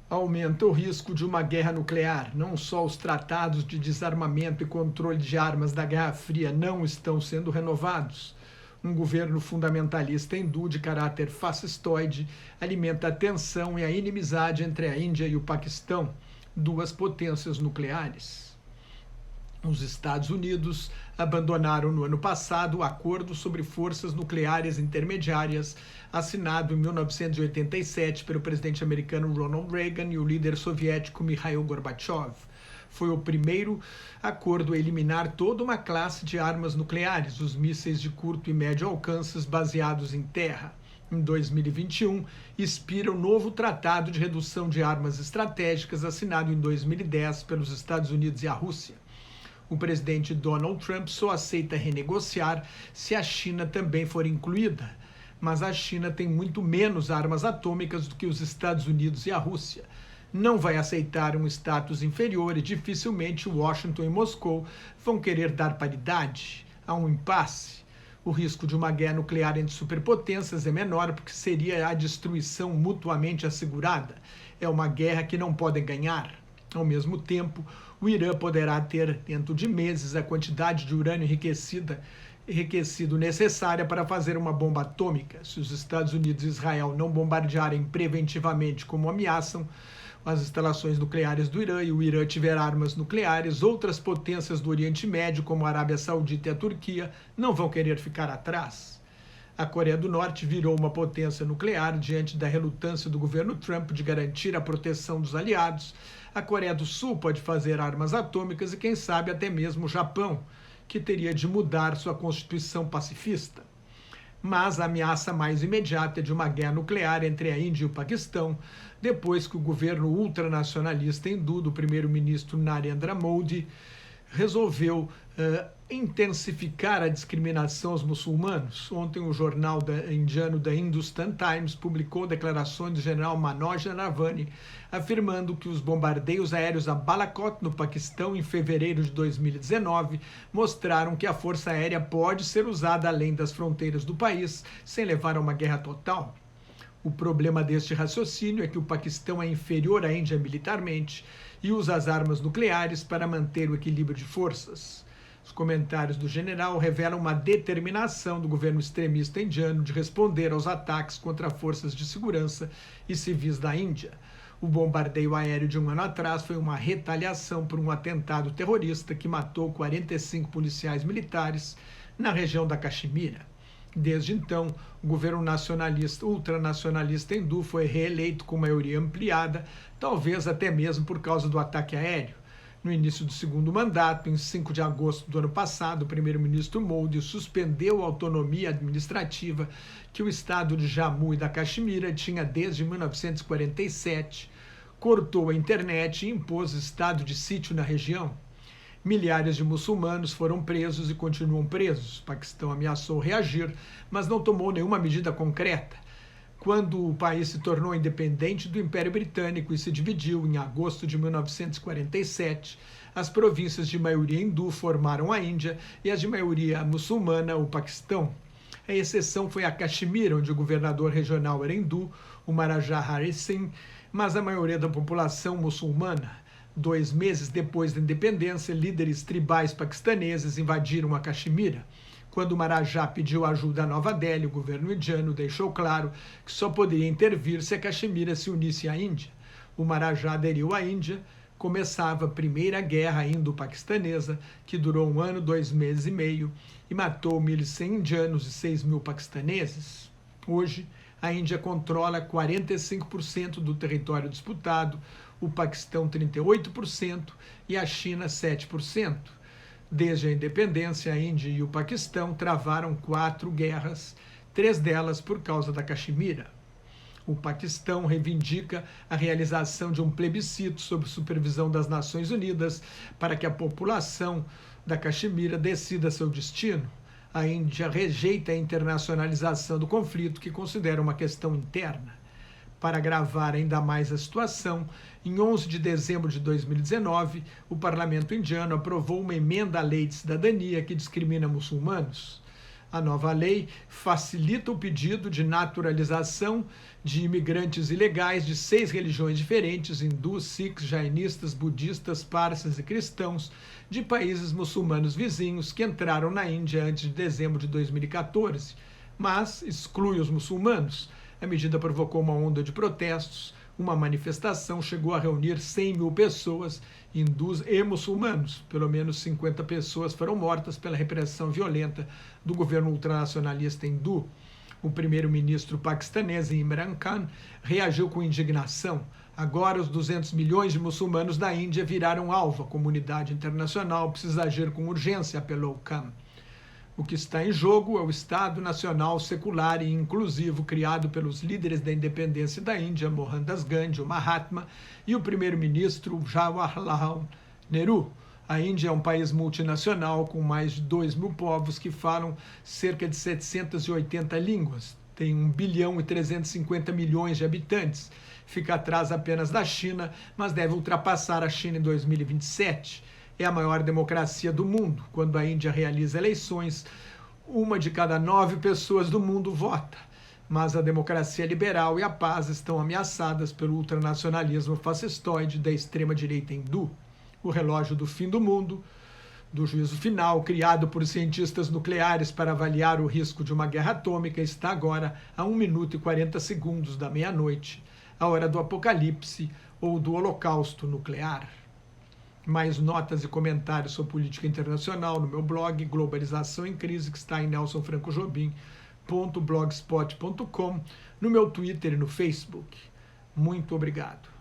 Aumenta o risco de uma guerra nuclear. Não só os tratados de desarmamento e controle de armas da Guerra Fria não estão sendo renovados. Um governo fundamentalista hindu de caráter fascistoide alimenta a tensão e a inimizade entre a Índia e o Paquistão, duas potências nucleares. Os Estados Unidos abandonaram no ano passado o Acordo sobre Forças Nucleares Intermediárias, assinado em 1987 pelo presidente americano Ronald Reagan e o líder soviético Mikhail Gorbachev. Foi o primeiro acordo a eliminar toda uma classe de armas nucleares, os mísseis de curto e médio alcances baseados em terra. Em 2021, expira o novo Tratado de Redução de Armas Estratégicas, assinado em 2010 pelos Estados Unidos e a Rússia. O presidente Donald Trump só aceita renegociar se a China também for incluída. Mas a China tem muito menos armas atômicas do que os Estados Unidos e a Rússia. Não vai aceitar um status inferior e dificilmente Washington e Moscou vão querer dar paridade. Há um impasse. O risco de uma guerra nuclear entre superpotências é menor porque seria a destruição mutuamente assegurada. É uma guerra que não podem ganhar. Ao mesmo tempo, o Irã poderá ter, dentro de meses, a quantidade de urânio enriquecido necessária para fazer uma bomba atômica. Se os Estados Unidos e Israel não bombardearem preventivamente como ameaçam as instalações nucleares do Irã e o Irã tiver armas nucleares, outras potências do Oriente Médio, como a Arábia Saudita e a Turquia, não vão querer ficar atrás. A Coreia do Norte virou uma potência nuclear diante da relutância do governo Trump de garantir a proteção dos aliados. A Coreia do Sul pode fazer armas atômicas e, quem sabe, até mesmo o Japão, que teria de mudar sua constituição pacifista. Mas a ameaça mais imediata é de uma guerra nuclear entre a Índia e o Paquistão, depois que o governo ultranacionalista hindu do primeiro-ministro Narendra Modi resolveu intensificar a discriminação aos muçulmanos. Ontem o jornal indiano The Hindustan Times publicou declarações do general Manoj Navani afirmando que os bombardeios aéreos a Balakot, no Paquistão, em fevereiro de 2019, mostraram que a força aérea pode ser usada além das fronteiras do país, sem levar a uma guerra total. O problema deste raciocínio é que o Paquistão é inferior à Índia militarmente e usa as armas nucleares para manter o equilíbrio de forças. Os comentários do general revelam uma determinação do governo extremista indiano de responder aos ataques contra forças de segurança e civis da Índia. O bombardeio aéreo de um ano atrás foi uma retaliação por um atentado terrorista que matou 45 policiais militares na região da Caxemira. Desde então, o governo ultranacionalista hindu foi reeleito com maioria ampliada, talvez até mesmo por causa do ataque aéreo. No início do segundo mandato, em 5 de agosto do ano passado, o primeiro-ministro Modi suspendeu a autonomia administrativa que o estado de Jammu e da Caxemira tinha desde 1947, cortou a internet e impôs estado de sítio na região. Milhares de muçulmanos foram presos e continuam presos. O Paquistão ameaçou reagir, mas não tomou nenhuma medida concreta. Quando o país se tornou independente do Império Britânico e se dividiu em agosto de 1947, as províncias de maioria hindu formaram a Índia e as de maioria muçulmana o Paquistão. A exceção foi a Caxemira, onde o governador regional era hindu, o Maharaja Hari Singh, mas a maioria da população muçulmana. 2 meses depois da independência, líderes tribais paquistaneses invadiram a Caxemira. Quando o Maharaja pediu ajuda a Nova Delhi, o governo indiano deixou claro que só poderia intervir se a Caxemira se unisse à Índia. O Maharaja aderiu à Índia, começava a Primeira Guerra Indo-Paquistanesa, que durou 1 ano, 2 meses e meio, e matou 1.100 indianos e 6.000 paquistaneses. Hoje, a Índia controla 45% do território disputado, o Paquistão 38% e a China 7%. Desde a independência, a Índia e o Paquistão travaram 4 guerras, 3 delas por causa da Caxemira. O Paquistão reivindica a realização de um plebiscito sob supervisão das Nações Unidas para que a população da Caxemira decida seu destino. A Índia rejeita a internacionalização do conflito, que considera uma questão interna. Para agravar ainda mais a situação, em 11 de dezembro de 2019, o parlamento indiano aprovou uma emenda à lei de cidadania que discrimina muçulmanos. A nova lei facilita o pedido de naturalização de imigrantes ilegais de 6 religiões diferentes, hindus, sikhs, jainistas, budistas, parsis e cristãos, de países muçulmanos vizinhos que entraram na Índia antes de dezembro de 2014, mas exclui os muçulmanos. A medida provocou uma onda de protestos. Uma manifestação chegou a reunir 100 mil pessoas, hindus e muçulmanos. Pelo menos 50 pessoas foram mortas pela repressão violenta do governo ultranacionalista hindu. O primeiro-ministro paquistanês Imran Khan reagiu com indignação. Agora os 200 milhões de muçulmanos da Índia viraram alvo. A comunidade internacional precisa agir com urgência, apelou Khan. O que está em jogo é o Estado Nacional Secular e Inclusivo criado pelos líderes da independência da Índia, Mohandas Gandhi, o Mahatma, e o primeiro-ministro Jawaharlal Nehru. A Índia é um país multinacional com mais de 2 mil povos que falam cerca de 780 línguas. Tem 1 bilhão e 350 milhões de habitantes. Fica atrás apenas da China, mas deve ultrapassar a China em 2027. É a maior democracia do mundo. Quando a Índia realiza eleições, 1 de cada 9 pessoas do mundo vota. Mas a democracia liberal e a paz estão ameaçadas pelo ultranacionalismo fascistoide da extrema-direita hindu. O relógio do fim do mundo, do juízo final, criado por cientistas nucleares para avaliar o risco de uma guerra atômica, está agora a 1 minuto e 40 segundos da meia-noite, a hora do apocalipse ou do holocausto nuclear. Mais notas e comentários sobre política internacional no meu blog Globalização em Crise, que está em nelsonfrancojobim.blogspot.com, no meu Twitter e no Facebook. Muito obrigado.